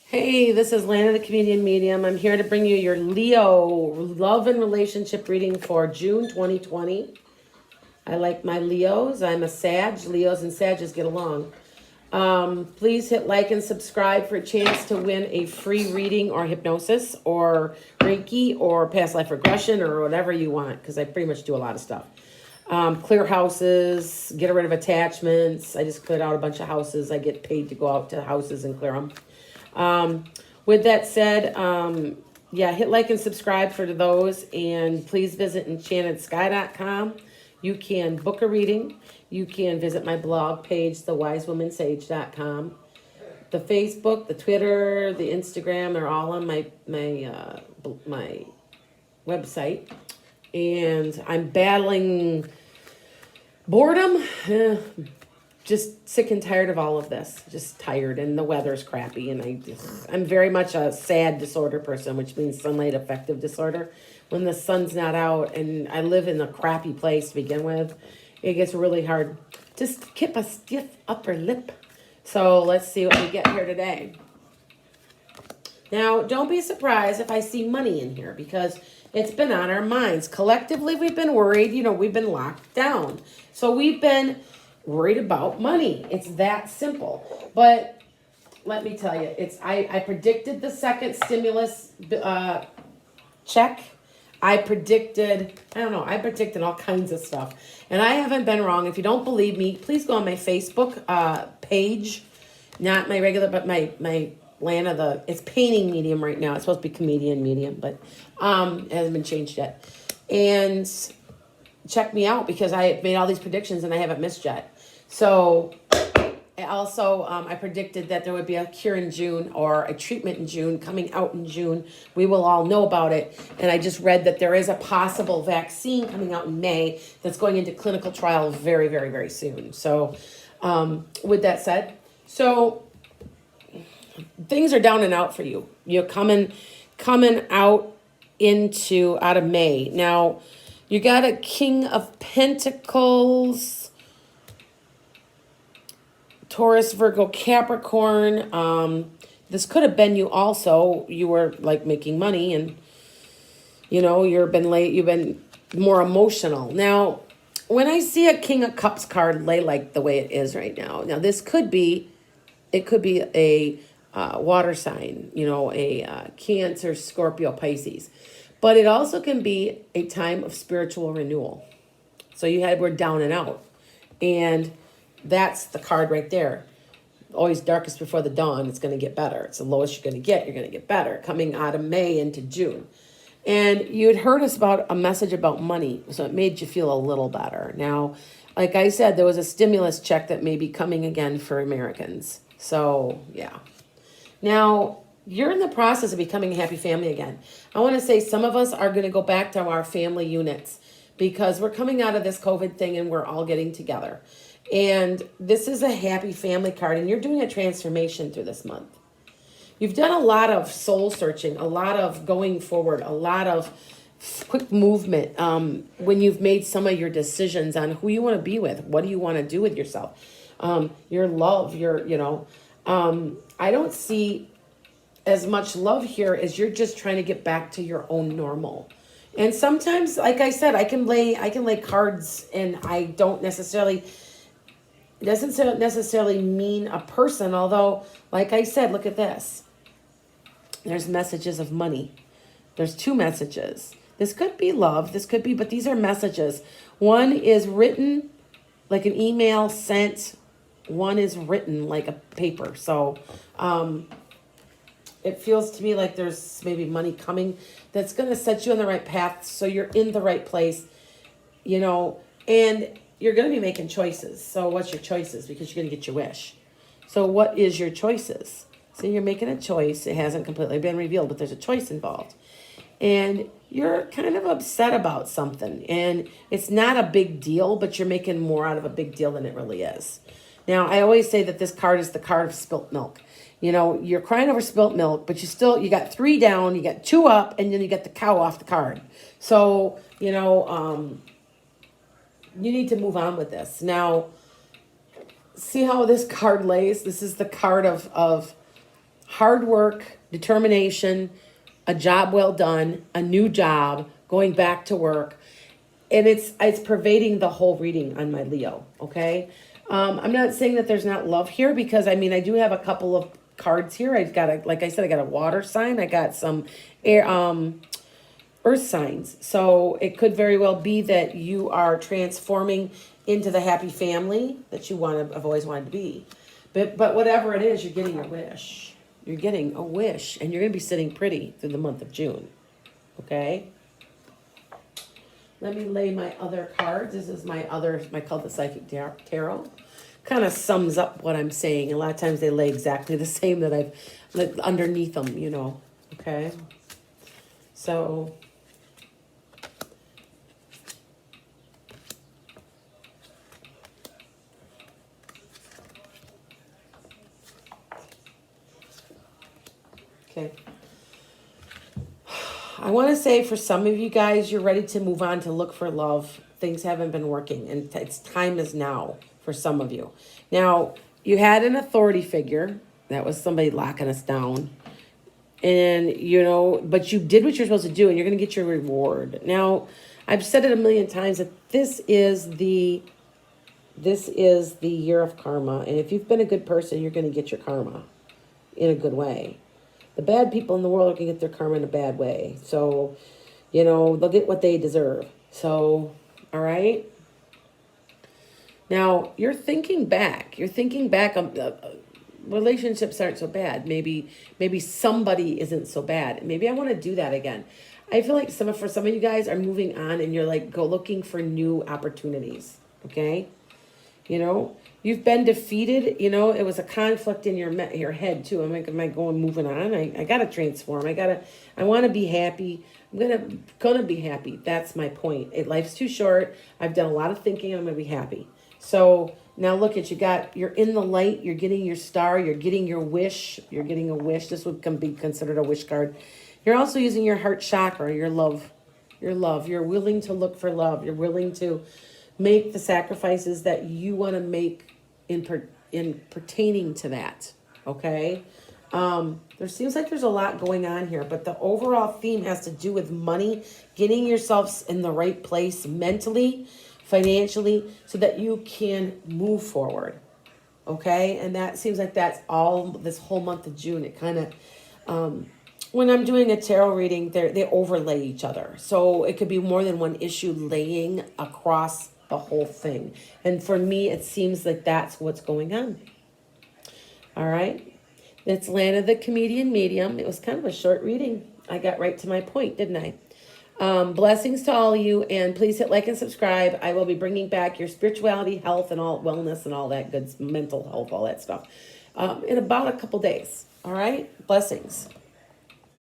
Hey, this is Lana the Comedian Medium. I'm here to bring you your Leo love and relationship reading for June 2020. I like my Leos. I'm a Sag. Leos and Sages get along. Please hit like and subscribe for a chance to win a free reading or hypnosis or Reiki or past life regression or whatever you want, because I pretty much do a lot of stuff. Clear houses, get rid of attachments. I just cleared out a bunch of houses. I get paid to go out to houses and clear them. With that said, yeah, hit like and subscribe for those, and please visit enchantedSky.com. You can book a reading. You can visit my blog page, thewisewomensage.com. The Facebook, the Twitter, the Instagram, they're all on my website. And I'm battling boredom. Just sick and tired of all of this. Just tired, and the weather's crappy, and I'm very much a sad disorder person, which means sunlight affective disorder. When the sun's not out, and I live in a crappy place to begin with, it gets really hard. Just keep a stiff upper lip. So let's see what we get here today. Now, don't be surprised if I see money in here, because it's been on our minds. Collectively, we've been worried. You know, we've been locked down. So we've been worried about money. It's that simple. But let me tell you, I predicted the second stimulus check. I predicted all kinds of stuff. And I haven't been wrong. If you don't believe me, please go on my Facebook page. Not my regular, but my Lana, it's painting medium right now. It's supposed to be comedian medium, but it hasn't been changed yet. And check me out, because I made all these predictions and I haven't missed yet. So also, I predicted that there would be a cure in June, or a treatment in June, coming out in June. We will all know about it. And I just read that there is a possible vaccine coming out in May that's going into clinical trial very, very, very soon. So with that said, so things are down and out for you. You're coming out of May. Now, you got a King of Pentacles, Taurus, Virgo, Capricorn. This could have been you also. You were like making money, and you've been more emotional. Now, when I see a King of Cups card lay like the way it is right now, this could be a water sign, a Cancer, Scorpio, Pisces. But it also can be a time of spiritual renewal. So we're down and out. And that's the card right there. Always darkest before the dawn. It's going to get better. It's the lowest you're going to get. You're going to get better. Coming out of May into June. And you had heard us about a message about money. So it made you feel a little better. Now, like I said, there was a stimulus check that may be coming again for Americans. So, yeah. Now, you're in the process of becoming a happy family again. I want to say some of us are going to go back to our family units, because we're coming out of this COVID thing and we're all getting together. And this is a happy family card, and you're doing a transformation through this month. You've done a lot of soul searching, a lot of going forward, a lot of quick movement when you've made some of your decisions on who you want to be with, what do you want to do with yourself, your love, I don't see as much love here as you're just trying to get back to your own normal. And sometimes, like I said, I can lay cards, and I don't necessarily, it doesn't necessarily mean a person, although, like I said, look at this. There's messages of money. There's two messages. This could be love. But these are messages. One is written like an email sent. One is written like a paper. So it feels to me like there's maybe money coming that's going to set you on the right path, so you're in the right place, and you're going to be making choices. So what's your choices? Because you're going to get your wish. So what is your choices? So you're making a choice. It hasn't completely been revealed, but there's a choice involved. And you're kind of upset about something. And it's not a big deal, but you're making more out of a big deal than it really is. Now, I always say that this card is the card of spilt milk. You're crying over spilt milk, but you got 3 down, you got 2 up, and then you get the cow off the card. So, you need to move on with this. Now, see how this card lays? This is the card of hard work, determination, a job well done, a new job, going back to work. And it's pervading the whole reading on my Leo, okay? I'm not saying that there's not love here, because I mean, I do have a couple of cards here. I've got a, like I said, I got a water sign. I got some air, earth signs. So it could very well be that you are transforming into the happy family that you have always wanted to be. But whatever it is, you're getting a wish. You're getting a wish, and you're going to be sitting pretty through the month of June. Okay? Let me lay my other cards. This is my called the Psychic Tarot. Kind of sums up what I'm saying. A lot of times they lay exactly the same that I've underneath them, you know. Okay? So okay. I want to say for some of you guys, you're ready to move on to look for love. Things haven't been working, and it's time is now for some of you. Now, you had an authority figure. That was somebody locking us down. And, you know, but you did what you're supposed to do, and you're going to get your reward. Now, I've said it a million times that this is the year of karma. And if you've been a good person, you're going to get your karma in a good way. The bad people in the world are going to get their karma in a bad way. So, you know, they'll get what they deserve. So, all right. Now, you're thinking back. Relationships aren't so bad. Maybe somebody isn't so bad. Maybe I want to do that again. I feel like for some of you guys are moving on, and you're like, go looking for new opportunities. Okay. You know, you've been defeated. You know, it was a conflict in your head too. Am I moving on? I got to transform. I want to be happy. I'm gonna be happy. That's my point. Life's too short. I've done a lot of thinking. I'm gonna be happy. So now look at you're in the light. You're getting your star. You're getting your wish. You're getting a wish. This would be considered a wish card. You're also using your heart chakra, your love. You're willing to look for love. You're willing to make the sacrifices that you want to make in pertaining to that. Okay. There seems like there's a lot going on here, but the overall theme has to do with money, getting yourselves in the right place mentally, financially, so that you can move forward. Okay. And that seems like that's all this whole month of June. It kind of, when I'm doing a tarot reading, they overlay each other. So it could be more than one issue laying across the whole thing. And for me, it seems like that's what's going on. All right. It's Lana the Comedian Medium. It was kind of a short reading. I got right to my point, didn't I? Blessings to all of you, and please hit like and subscribe. I will be bringing back your spirituality, health, and all wellness and all that good mental health, all that stuff in about a couple days. All right. Blessings.